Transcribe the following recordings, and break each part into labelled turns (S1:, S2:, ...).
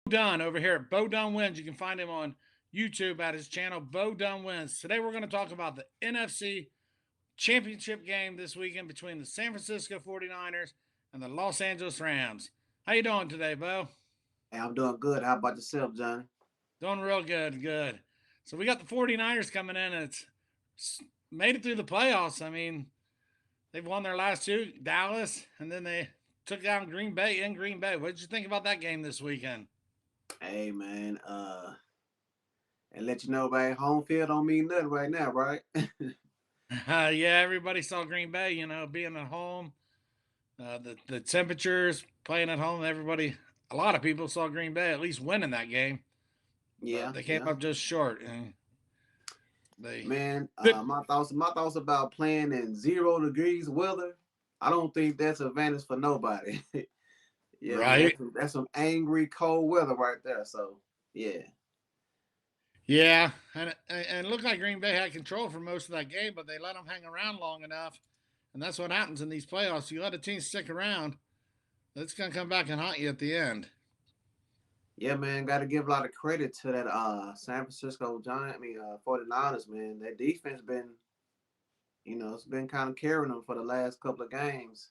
S1: Dunn over here at Dunn Wins. You can find him on YouTube at his channel, Dunn Wins. Today we're going to talk about the NFC championship game this weekend between the San Francisco 49ers and the Los Angeles Rams. How you doing today, Bo?
S2: Hey, I'm doing good. How about yourself, Johnny?
S1: Doing real good, good. So we got the 49ers coming in and it's made it through the playoffs. I mean, they've won their last two, Dallas, and then they took down Green Bay in Green Bay. What did you think about that game this weekend?
S2: Hey, man. And let you know, right? Home field don't mean nothing right now, right?
S1: Yeah, everybody saw Green Bay, being at home. The temperatures, playing at home, a lot of people saw Green Bay at least winning that game, but
S2: Yeah,
S1: they came
S2: yeah.
S1: up just short. And they,
S2: Man,
S1: did,
S2: my thoughts about playing in 0 degrees weather. I don't think that's an advantage for nobody. Yeah, man.
S1: right?
S2: That's some angry cold weather right there. So yeah,
S1: Yeah, and it looked like Green Bay had control for most of that game, but they let them hang around long enough, and that's what happens in these playoffs. You let a team stick around, it's gonna come back and haunt you at the end.
S2: yeah, man. Got to give a lot of credit to that San Francisco Giant. I mean, 49ers, man. That defense been, it's been kind of carrying them for the last couple of games.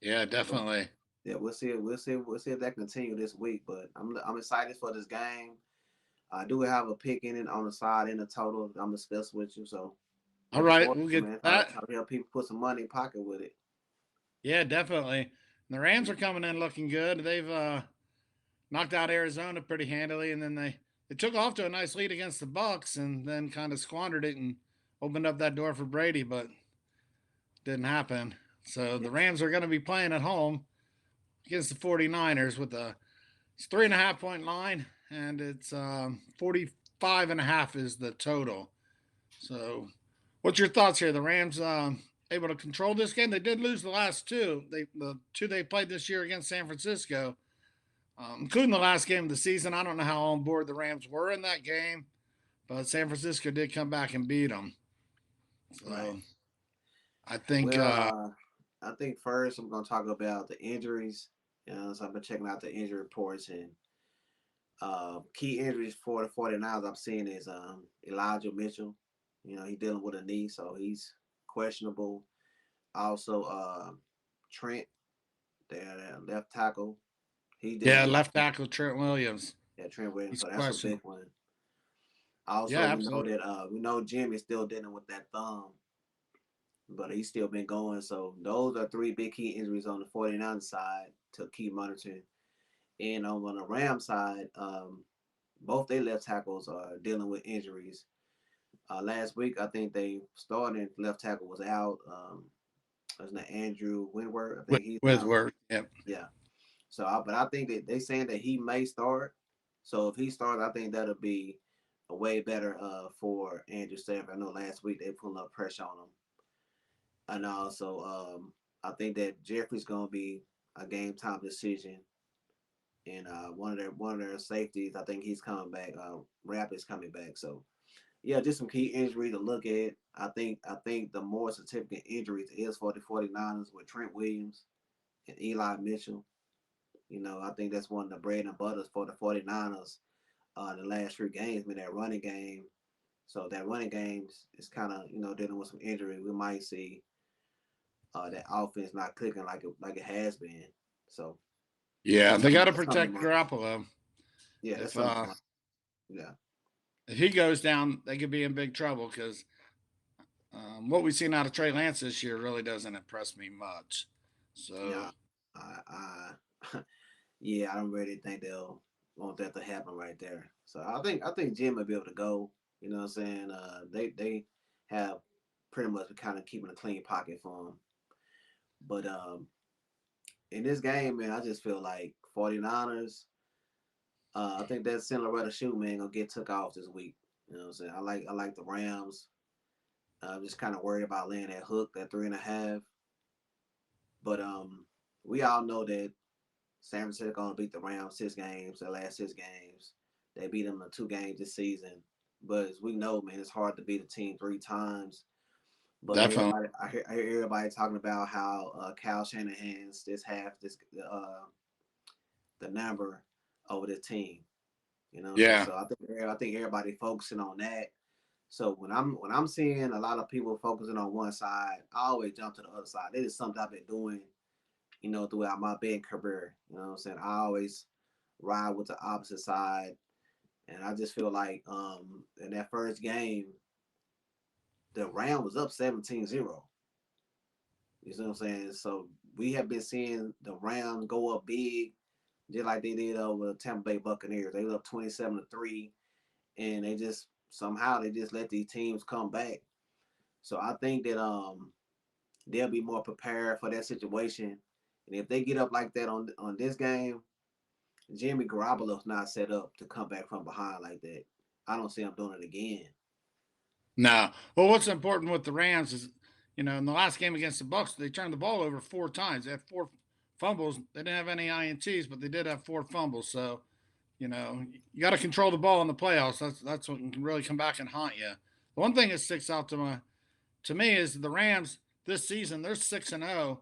S1: Yeah,
S2: So
S1: definitely.
S2: yeah, we'll see if that continue this week. But I'm excited for this game. I do have a pick in it on the side in the total. I'm discuss with you. So
S1: All
S2: looking
S1: right,
S2: forward
S1: we'll
S2: to it,
S1: get to
S2: man. Try to,
S1: that.
S2: try to help people put some money in pocket with it.
S1: Yeah, definitely. The Rams are coming in looking good. They've knocked out Arizona pretty handily, and then they took off to a nice lead against the Bucks, and then kind of squandered it and opened up that door for Brady, but didn't happen. So
S2: Yeah,
S1: the Rams are going to be playing at home against the 49ers with a 3.5 point line, and it's 45 and a half is the total. So, what's your thoughts here? The Rams able to control this game. They did lose the last two. The two they played this year against San Francisco, including the last game of the season. I don't know how on board the Rams were in that game, but San Francisco did come back and beat them.
S2: right.
S1: So I think,
S2: Well, I think first I'm gonna talk about the injuries. So I've been checking out the injury reports and key injuries for the 49ers I'm seeing is Elijah Mitchell. He's dealing with a knee, so he's questionable. Also, Trent, their left tackle, he
S1: yeah,
S2: dealing with
S1: left tackle Trent Williams.
S2: Trent Williams,
S1: He's
S2: so that's a big
S1: questionable.
S2: one.
S1: Yeah,
S2: Also, we know
S1: absolutely.
S2: that we know Jim is still dealing with that thumb, but he's still been going. So those are three big key injuries on the 49 side to keep monitoring. And on the Ram side, both their left tackles are dealing with injuries. Last week, I think they started left tackle was out. Wasn't that Andrew Winworth? I think he's
S1: With
S2: out.
S1: work. Yep.
S2: Yeah. So, but I think that they saying that he may start. So if he starts, I think that'll be a way better for Andrew Stafford. I know last week they put a little pressure on him, and also I think that Jeffrey's gonna be a game time decision. And one of their safeties, I think he's coming back. Rapp is coming back. So yeah, just some key injuries to look at. I think the more significant injuries is for the 49ers with Trent Williams and Eli Mitchell. I think that's one of the bread and butters for the 49ers the last three games, been that running game. So that running game is kind of, dealing with some injury. We might see that offense not clicking like it has been. So
S1: Yeah,
S2: that's
S1: they
S2: something
S1: got to
S2: that's something to
S1: protect
S2: monitor.
S1: Garoppolo.
S2: Yeah, that's
S1: If
S2: something to
S1: uh,
S2: monitor. Yeah.
S1: if he goes down, they could be in big trouble because what we've seen out of Trey Lance this year really doesn't impress me much. So
S2: Yeah. I yeah, I don't really think they'll want that to happen right there. So I think Jim will be able to go. You know what I'm saying? They have pretty much kind of keeping a clean pocket for him. But in this game, man, I just feel like 49ers. I think that Cinderella shoe man gonna get took off this week. You know what I'm saying? I like the Rams. I'm just kind of worried about laying that hook, that 3.5. But we all know that San Francisco gonna beat the Rams 6 games, the last 6 games. They beat them in 2 games this season. But as we know, man, it's hard to beat a team 3 times. But
S1: definitely,
S2: I hear everybody talking about how Kyle Shanahan's this half this the number over this team. You know what I'm saying?
S1: Yeah.
S2: So I think everybody focusing on that. So when I'm seeing a lot of people focusing on one side, I always jump to the other side. It is something I've been doing, throughout my betting career. You know what I'm saying? I always ride with the opposite side. And I just feel like in that first game, the round was up 17-0. You see what I'm saying? So we have been seeing the round go up big, just like they did over the Tampa Bay Buccaneers. They were up 27-3, and they just let these teams come back. So I think that they'll be more prepared for that situation. And if they get up like that on this game, Jimmy Garoppolo's not set up to come back from behind like that. I don't see him doing it again.
S1: No. Well, what's important with the Rams is, in the last game against the Bucks, they turned the ball over 4 times. They had 4 fumbles. They didn't have any ints, but they did have 4 fumbles. So, you got to control the ball in the playoffs. That's what can really come back and haunt you. The one thing that sticks out to me is the Rams this season. They're 6-0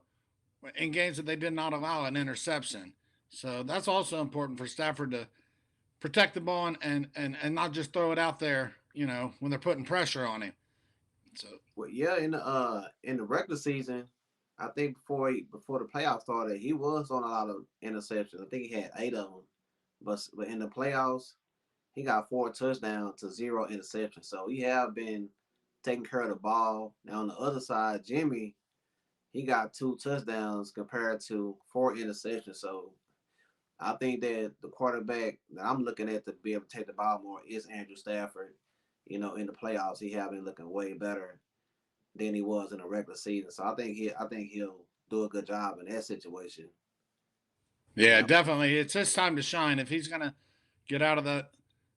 S1: in games that they did not allow an interception. So that's also important for Stafford to protect the ball and not just throw it out there, when they're putting pressure on him. So
S2: Well, yeah, in the regular season, I think before the playoffs started, he was on a lot of interceptions. I think he had 8 of them, but in the playoffs, he got 4 touchdowns to 0 interceptions. So he have been taking care of the ball. Now on the other side, Jimmy, he got 2 touchdowns compared to 4 interceptions. So I think that the quarterback that I'm looking at to be able to take the ball more is Andrew Stafford. In the playoffs, he have been looking way better than he was in the regular season. So I think he'll do a good job in that situation.
S1: yeah,
S2: Yeah,
S1: definitely, it's his time to shine. If he's gonna get out of that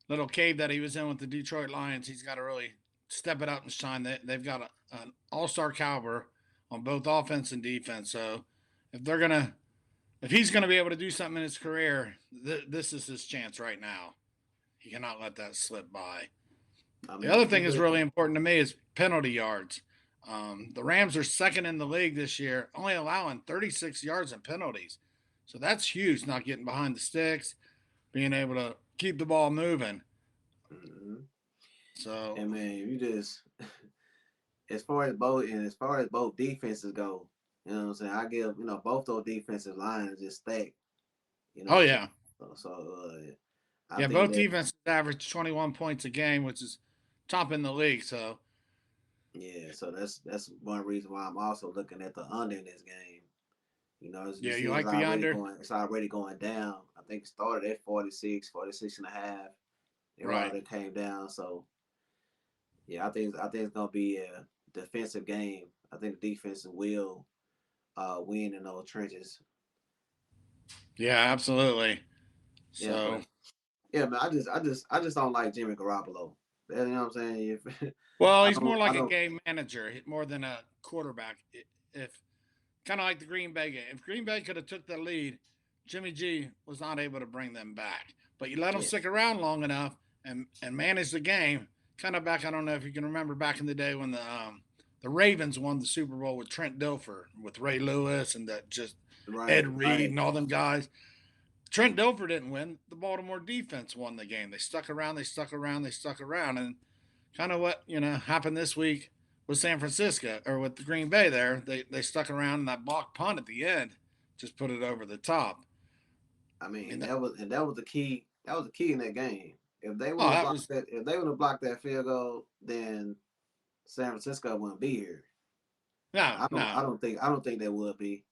S1: little cave that he was in with the Detroit Lions, he's got to really step it up and shine. They've got an all-star caliber on both offense and defense. So if they're gonna, if he's gonna be able to do something in his career, this is his chance right now. He cannot let that slip by.
S2: I
S1: The
S2: mean,
S1: other
S2: if he
S1: thing is
S2: could,
S1: really important to me is penalty yards. The Rams are second in the league this year, only allowing 36 yards in penalties. So that's huge, not getting behind the sticks, being able to keep the ball moving.
S2: mm-hmm.
S1: So,
S2: And man, you just as far as both defenses go, you know what I'm saying. I give both those defensive lines just stacked. You know what
S1: oh,
S2: I'm saying.
S1: yeah.
S2: So I
S1: Yeah,
S2: think
S1: both
S2: that
S1: defenses average 21 points a game, which is top in the league. So,
S2: yeah. So that's one reason why I'm also looking at the under in this game. As you
S1: yeah, you
S2: see,
S1: like the under?
S2: it's already going down. I think it started at 46 and a half. It
S1: Right.
S2: rather came down. So yeah, I think it's gonna be a defensive game. I think the defense will win in those trenches.
S1: Yeah, absolutely.
S2: Yeah,
S1: So,
S2: but yeah, man, I just don't like Jimmy Garoppolo. You know what I'm saying? If,
S1: well,
S2: I
S1: he's
S2: don't
S1: more
S2: I
S1: like a
S2: don't
S1: game manager more than a quarterback. If kind of like the Green Bay game. If Green Bay could have took the lead, Jimmy G was not able to bring them back. But you let them
S2: yeah,
S1: stick around long enough and manage the game. Kind of back. I don't know if you can remember back in the day when the Ravens won the Super Bowl with Trent Dilfer, with Ray Lewis, and that just
S2: right,
S1: Ed Reed
S2: right.
S1: and all them guys. Trent Dilfer didn't win. The Baltimore defense won the game. They stuck around. They stuck around. They stuck around, and kind of what happened this week with San Francisco or with the Green Bay. There, they stuck around, and that block punt at the end just put it over the top.
S2: I
S1: I
S2: mean,
S1: mean,
S2: that was the key. That was the key in that game.
S1: oh, that was
S2: If they would have blocked that field goal, then San Francisco wouldn't be here.
S1: no, no.
S2: I don't think they would be.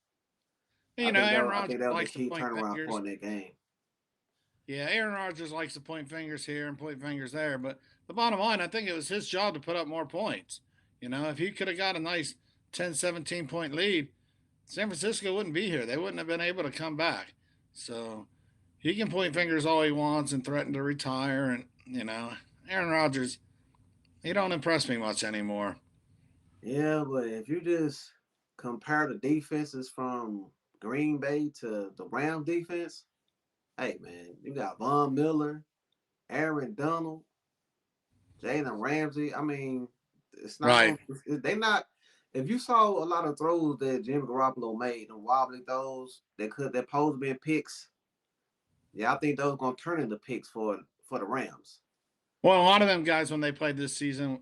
S2: I think
S1: Aaron Rodgers
S2: that was the
S1: likes to
S2: key
S1: point
S2: turnaround
S1: fingers.
S2: point in that game.
S1: Yeah, Aaron Rodgers likes to point fingers here and point fingers there. But the bottom line, I think it was his job to put up more points. If he could have got a nice 10, 17 point lead, San Francisco wouldn't be here. They wouldn't have been able to come back. So he can point fingers all he wants and threaten to retire. And, Aaron Rodgers, he don't impress me much anymore.
S2: Yeah, but if you just compare the defenses from Green Bay to the Rams defense, hey man, you got Von Miller, Aaron Donald, Jalen Ramsey. I mean, it's not
S1: Right.
S2: going. They not. If you saw a lot of throws that Jimmy Garoppolo made, the wobbly throws that supposed to be picks, Yeah, I think those gonna turn into picks for the Rams.
S1: Well, a lot of them guys when they played this season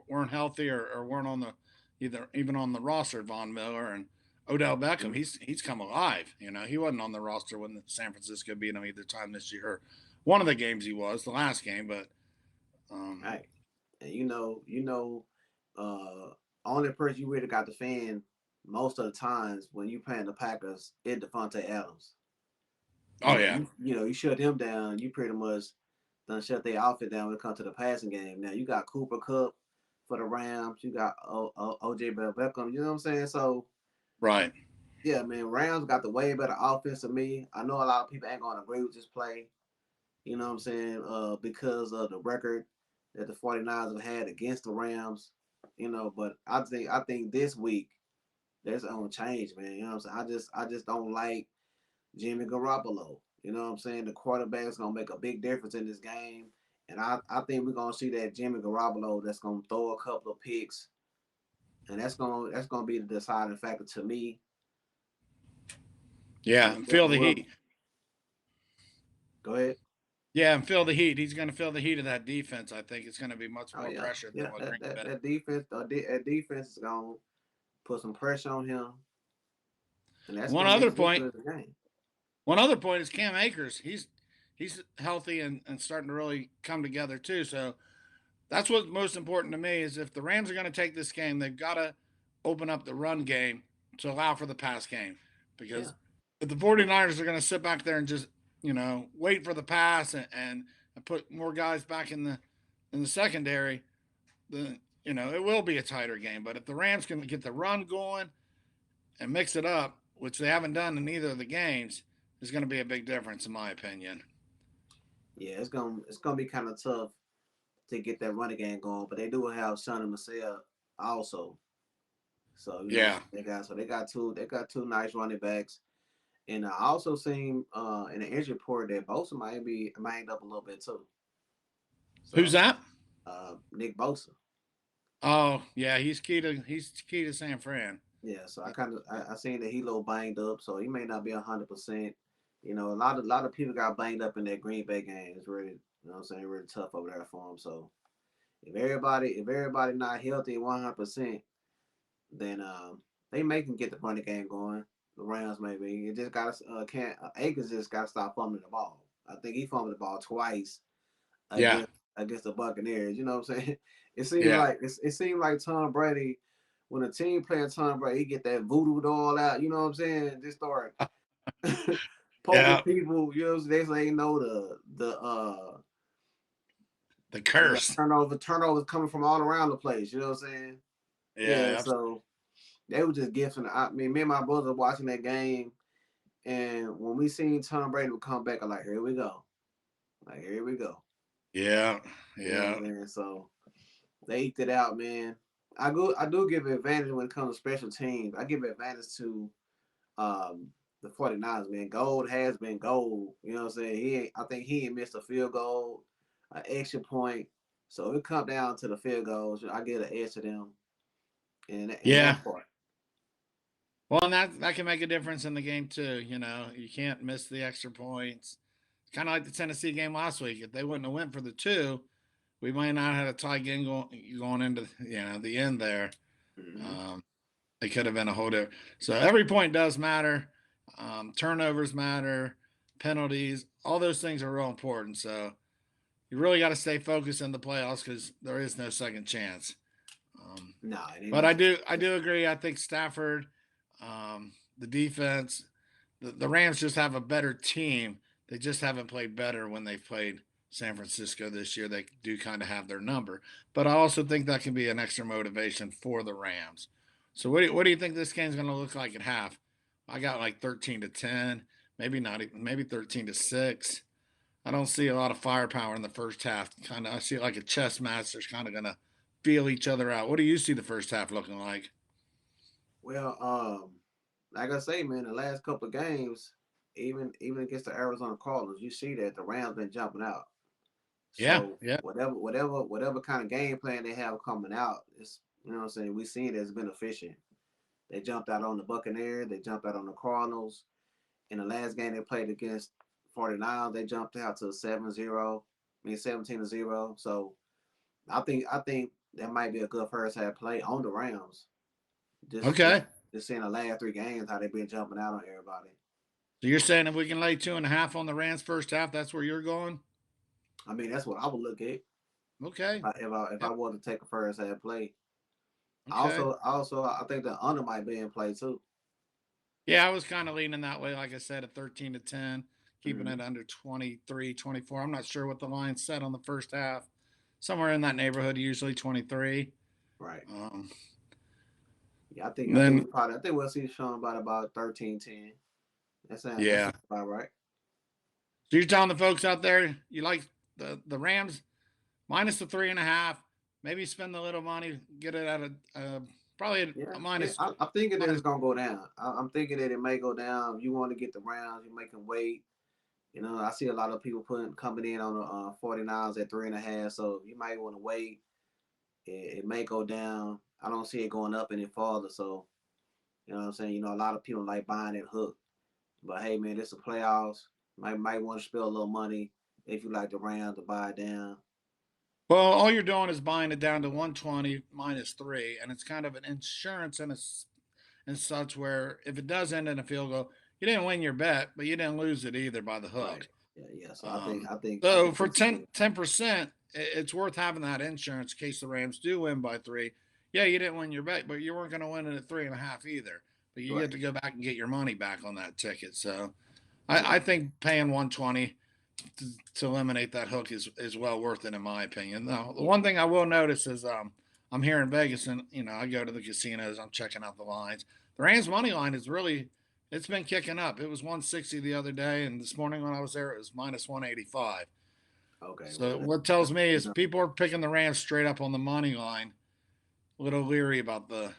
S1: weren't healthy or weren't on the either even on the roster. Von Miller and Odell Beckham,
S2: Mm-hmm.
S1: he's come alive. You know, he wasn't on the roster when San Francisco beat him either time this year. One of the games he was, the last game, but
S2: Right. And only person you really got to fan most of the times when you playing the Packers is Devontae Adams.
S1: oh yeah,
S2: You shut him down, you pretty much done shut their outfit down when it comes to the passing game. Now you got Cooper Cup for the Rams, you got OJ Beckham, you know what I'm saying? So
S1: right.
S2: yeah, man, Rams got the way better offense than me. I know a lot of people ain't gonna agree with this play, you know what I'm saying? Because of the record that the 49ers have had against the Rams, but I think this week there's gonna change, man. You know what I'm saying? I just don't like Jimmy Garoppolo. You know what I'm saying? The quarterback's gonna make a big difference in this game. And I think we're gonna see that Jimmy Garoppolo that's gonna throw a couple of picks. And that's gonna be the deciding factor to me.
S1: Yeah,
S2: And
S1: and feel the heat.
S2: go ahead.
S1: Yeah, and feel the heat. He's going to feel the heat of that defense. I think it's going to be much
S2: Oh
S1: more
S2: yeah,
S1: pressure than
S2: yeah.
S1: what
S2: That
S1: Green
S2: that,
S1: Bay.
S2: that defense, that defense is gonna put some pressure on him, and that's
S1: One
S2: gonna be
S1: other
S2: the
S1: point,
S2: difference in the game.
S1: one other point is Cam Akers. He's healthy and starting to really come together too. So that's what's most important to me is if the Rams are going to take this game, they've got to open up the run game to allow for the pass game.
S2: Yeah,
S1: Because if the 49ers are going to sit back there and just, wait for the pass and put more guys back in the secondary, then it will be a tighter game. But if the Rams can get the run going and mix it up, which they haven't done in either of the games, is going to be a big difference in my opinion.
S2: yeah. It's gonna be kind of tough to get that running game going, but they do have Sonny Michel also. So
S1: Yeah.
S2: they got two nice running backs, and I also seen in the injury report that Bosa might be banged up a little bit too.
S1: Who's
S2: So
S1: that?
S2: Nick Bosa,
S1: Oh, yeah, he's key to San Fran.
S2: yeah. So I seen that he a little banged up, so he may not be 100%. A lot of people got banged up in that Green Bay game. It's really what I'm saying, really tough over there for him. So if everybody not healthy 100%, then they may can get the running game going. The Rams maybe. It just got can't Akers just got to stop fumbling the ball. I think he fumbled the ball twice
S1: Yeah.
S2: against the Buccaneers. You know what I'm saying? It seemed
S1: Yeah.
S2: like it seemed like Tom Brady when a team playing Tom Brady, he get that voodoo doll out. You know what I'm saying? Just start poking
S1: Yeah.
S2: people. You know what I'm saying? They know
S1: The
S2: the
S1: curse.
S2: turnovers coming from all around the place. You know what I'm saying? Yeah.
S1: Yeah.
S2: So they were just gifting. I mean, me and my brother watching that game, and when we seen Tom Brady would come back, I'm like, here we go. Like, here we go.
S1: Yeah.
S2: You know what
S1: Yeah.
S2: I'm saying? So they eked it out, man. I do give it advantage when it comes to special teams. I give it advantage to um, the 49ers, man. Gold has been gold. You know what I'm saying? I think he ain't missed a field goal, an extra point. So it come down to the field goals. I get an edge to them in
S1: Yeah.
S2: that part.
S1: Well, and that can make a difference in the game too. You can't miss the extra points. It's kind of like the Tennessee game last week. If they wouldn't have went for the two, we might not have had a tie game going into the end there.
S2: Mm-hmm.
S1: Um, it could have been a whole different. So every point does matter. Turnovers matter, penalties, all those things are real important. So you really got to stay focused in the playoffs because there is no second chance.
S2: No, it ain't
S1: But
S2: no
S1: I
S2: second.
S1: do agree. I think Stafford, the defense, the Rams just have a better team. They just haven't played better when they've played San Francisco this year. They do kind of have their number. But I also think that can be an extra motivation for the Rams. So what do you think this game's going to look like at half? I got like 13-10, maybe not, maybe 13-6. I don't see a lot of firepower in the first half. I see it like a chess match. They're kind of going to feel each other out. What do you see the first half looking like?
S2: Well, like I say, man, the last couple of games, even against the Arizona Cardinals, you see that the Rams been jumping out.
S1: Yeah,
S2: So
S1: yeah,
S2: whatever kind of game plan they have coming out, it's what I'm saying. We seen it as been efficient. They jumped out on the Buccaneers. They jumped out on the Cardinals. In the last game they played against 49ers, they jumped out to 7-0. I mean 17-0. So I think that might be a good first half play on the Rams. Just
S1: Okay.
S2: just seeing the last three games how they've been jumping out on everybody.
S1: So you're saying if we can lay 2.5 on the Rams first half, that's where you're going?
S2: I mean, that's what I would look at
S1: Okay.
S2: if I
S1: Yep.
S2: were to take a first half play.
S1: Okay.
S2: I think the under might be in play too.
S1: Yeah, I was kind of leaning that way. Like I said, at 13-10, keeping
S2: Mm-hmm.
S1: it under 23, 24. I'm not sure what the line said on the first half. Somewhere in that neighborhood, usually 23.
S2: Right.
S1: Um,
S2: Yeah,
S1: then,
S2: I think we'll see Sean about 13-10. That
S1: yeah.
S2: sounds about right.
S1: So you're telling the folks out there you like the Rams minus the 3.5. Maybe spend a little money, get it at probably
S2: Yeah,
S1: a
S2: yeah.
S1: minus
S2: I'm thinking that
S1: minus.
S2: it's gonna go down. I'm thinking that it may go down. If you want to get the rounds, you make them wait. I see a lot of people coming in on the 49s at 3.5. So you might want to wait. It may go down. I don't see it going up any farther. So you know what I'm saying. A lot of people like buying that hook. But hey, man, this is playoffs. Might want to spill a little money if you like the Rams to buy it down.
S1: Well, all you're doing is buying it down to 120 minus 3, and it's kind of an insurance and such where if it does end in a field goal, you didn't win your bet, but you didn't lose it either by the
S2: Right.
S1: hook.
S2: Yeah. Yeah. So
S1: Um,
S2: I
S1: so
S2: think
S1: for
S2: this is good.
S1: 10%, it's worth having that insurance in case the Rams do win by 3. Yeah, you didn't win your bet, but you weren't going to win it at 3.5 either. But you get
S2: Right.
S1: to go back and get your money back on that ticket. So
S2: Yeah.
S1: I think paying 120 to eliminate that hook is well worth it in my opinion. Now, the
S2: Yeah.
S1: one thing I will notice is I'm here in Vegas and I go to the casinos. I'm checking out the lines. The Rams money line is really it's been kicking up. It was 160 the other day, and this morning when I was there, it was minus 185.
S2: Okay.
S1: So
S2: Well,
S1: what tells me is
S2: that's
S1: people are picking the Rams straight up on the money line. A little leery about the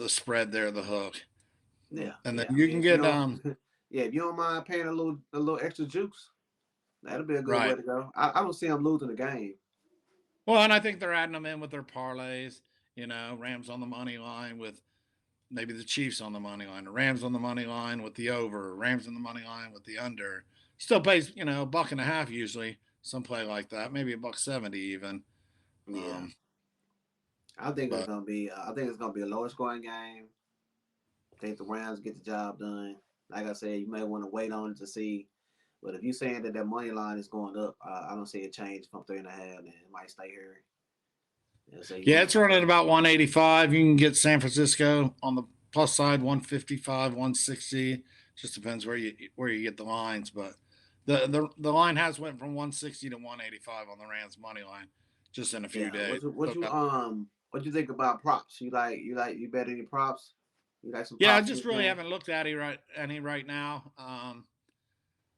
S1: spread there, the hook,
S2: yeah.
S1: and then
S2: Yeah. I
S1: you
S2: mean,
S1: can
S2: if you
S1: get
S2: don't, yeah, if you don't mind paying a little extra juice, that'll be a good way
S1: right.
S2: to go. I don't see them losing the game.
S1: Well, and I think they're adding them in with their parlays. Rams on the money line with maybe the Chiefs on the money line, the Rams on the money line with the over, Rams on the money line with the under. Still pays, a buck and a half usually. Some play like that, maybe a buck 70 even.
S2: Yeah.
S1: Um,
S2: I think it's
S1: but
S2: gonna be. I think it's gonna be a lower scoring game. I think the Rams get the job done. Like I said, you may want to wait on it to see. But if you're saying that money line is going up, I don't see it change from 3.5. Then it might stay here. So you
S1: yeah,
S2: want
S1: it's running about 185. You can get San Francisco on the plus side, 155, 160. Just depends where you get the lines, but the line has went from 160 to 185 on the Rams money line just in a few
S2: yeah.
S1: days.
S2: What you think about props? You bet any props? You like some
S1: Yeah, I
S2: props in
S1: just
S2: this
S1: really
S2: game?
S1: haven't looked at any right now.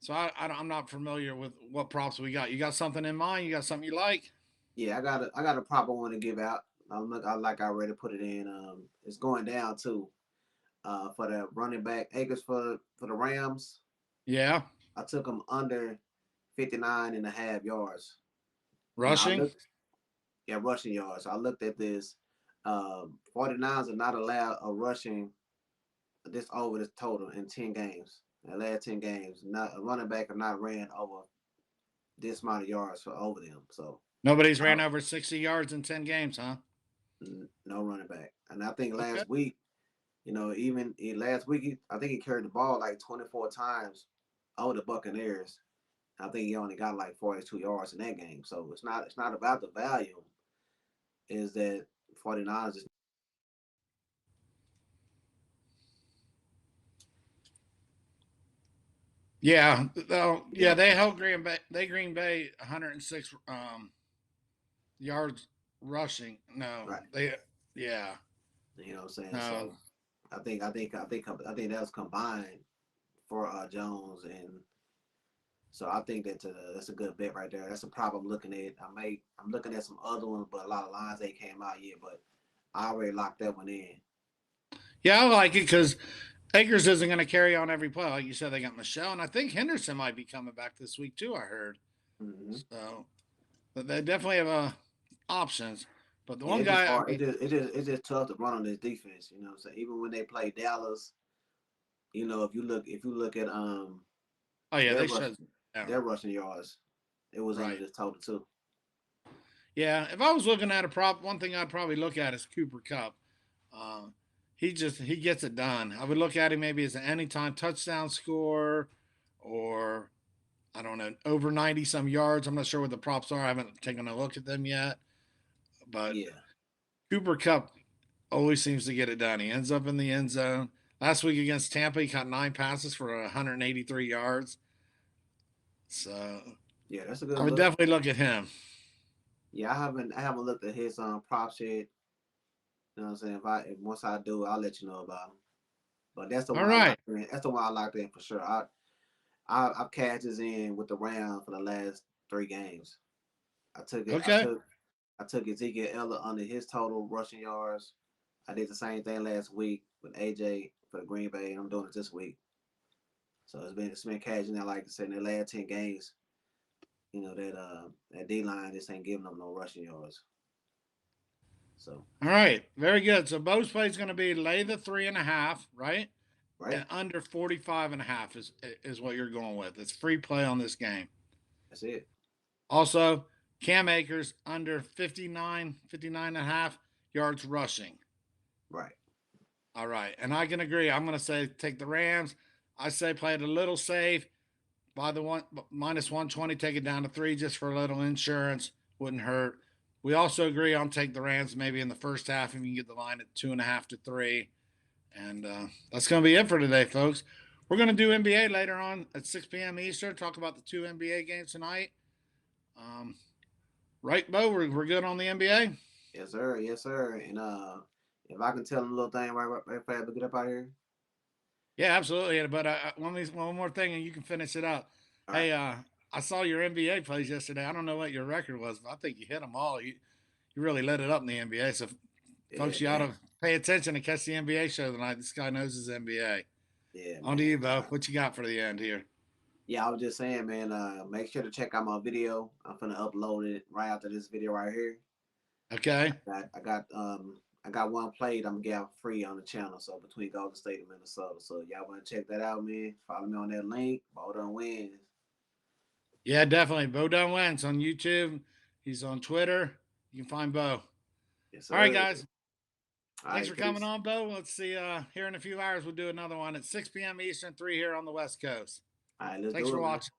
S1: So I'm not familiar with what props we got. You got something in mind? You got something you like?
S2: Yeah, I got a prop I want to give out. I already put it in. It's going down too. For the running back acres for the Rams.
S1: Yeah,
S2: I took them under 59.5 yards. Now I
S1: rushing.
S2: looked, yeah, rushing yards. I looked at this. 49ers are not allowed a rushing this over this total in 10 games. The last 10 games, not a running back have not ran over this amount of yards for over them. So
S1: Nobody's
S2: uh,
S1: ran over 60 yards in 10 games, huh?
S2: no running back. And I think
S1: Okay.
S2: last week, even last week, I think he carried the ball like 24 times over the Buccaneers. I think he only got like 42 yards in that game. So it's not about the value. Is that 49ers is
S1: Yeah, yeah,
S2: yeah,
S1: they held Green Bay 106 yards rushing. No,
S2: right.
S1: yeah,
S2: You know what I'm saying?
S1: no,
S2: So I think that was combined for Jones, and so I think that's a good bet right there. That's a prop I'm looking at. I'm looking at some other ones, but a lot of lines ain't came out yet. But I already locked that one in.
S1: yeah, I like it because Akers isn't going to carry on every play. Like you said, they got Michelle, and I think Henderson might be coming back this week too. I heard
S2: Hmm.
S1: so, but they definitely have options. But the
S2: Yeah,
S1: one
S2: it's just
S1: guy, I
S2: hard.
S1: mean,
S2: It's just tough to run on this defense. You know what I'm saying? Even when they play Dallas, if you look at
S1: oh yeah,
S2: their
S1: they
S2: rush
S1: shut
S2: their rushing yards. It was under this total too.
S1: Yeah, if I was looking at a prop, one thing I'd probably look at is Cooper Cup. He gets it done. I would look at him maybe as an anytime touchdown scorer, or I don't know, over 90 some yards. I'm not sure what the props are. I haven't taken a look at them yet. But
S2: Yeah,
S1: Cooper Cup always seems to get it done. He ends up in the end zone. Last week against Tampa, he caught 9 passes for 183 yards. So
S2: yeah, that's a good
S1: I would
S2: look.
S1: definitely look at him.
S2: Yeah, I haven't looked at his props yet. You know what I'm saying? If once I do, I'll let you know about him. But that's the
S1: All
S2: one I
S1: right.
S2: locked in. That's the one I locked in for sure. I've cashed this in with the Rams for the last 3 games. I took it.
S1: Okay.
S2: I took Ezekiel Elliott under his total rushing yards. I did the same thing last week with AJ for the Green Bay, and I'm doing it this week. So it's been cashing in, like I said, in the last 10 games. You know that D line just ain't giving them no rushing yards. So
S1: All right. Very good. So Bo's play is going to be lay the 3.5, right?
S2: right,
S1: And under 45.5 is what you're going with. It's free play on this game.
S2: that's it.
S1: Also, Cam Akers under 59.5 yards rushing.
S2: Right.
S1: All right. And I can agree. I'm going to say take the Rams. I say play it a little safe. By the one minus 120, take it down to 3 just for a little insurance. Wouldn't hurt. We also agree on take the Rams maybe in the first half if you can get the line at 2.5 to 3. And that's going to be it for today, folks. We're going to do NBA later on at 6 p.m. Eastern. Talk about the 2 NBA games tonight. Right, Bo? We're good on the NBA?
S2: Yes, sir. Yes, sir. And if I can tell them a little thing right fast to get up out here.
S1: Yeah, absolutely. But one more thing, and you can finish it up.
S2: All
S1: Hey,
S2: right.
S1: I saw your NBA plays yesterday. I don't know what your record was, but I think you hit them all. You really lit it up in the NBA. So, folks, you ought to pay attention and catch the NBA show tonight. This guy knows his NBA.
S2: Yeah.
S1: On to you, Bo. What you got for the end here?
S2: Yeah, I was just saying, man. Make sure to check out my video. I'm gonna upload it right after this video right here.
S1: Okay.
S2: I got one played. I'm gonna get out free on the channel. So between Golden State and Minnesota. So y'all wanna check that out, man? Follow me on that link. JohnnyHahnWins.
S1: Yeah, definitely. Bo JohnnyHahnWins on YouTube. He's on Twitter. You can find Bo.
S2: Yes, sir.
S1: All right, guys.
S2: All
S1: Thanks
S2: right,
S1: for coming on, Bo. Let's see. Here in a few hours, we'll do another one at 6 p.m. Eastern, 3 here on the West Coast.
S2: All right, let's
S1: Thanks
S2: do
S1: for
S2: it,
S1: watching.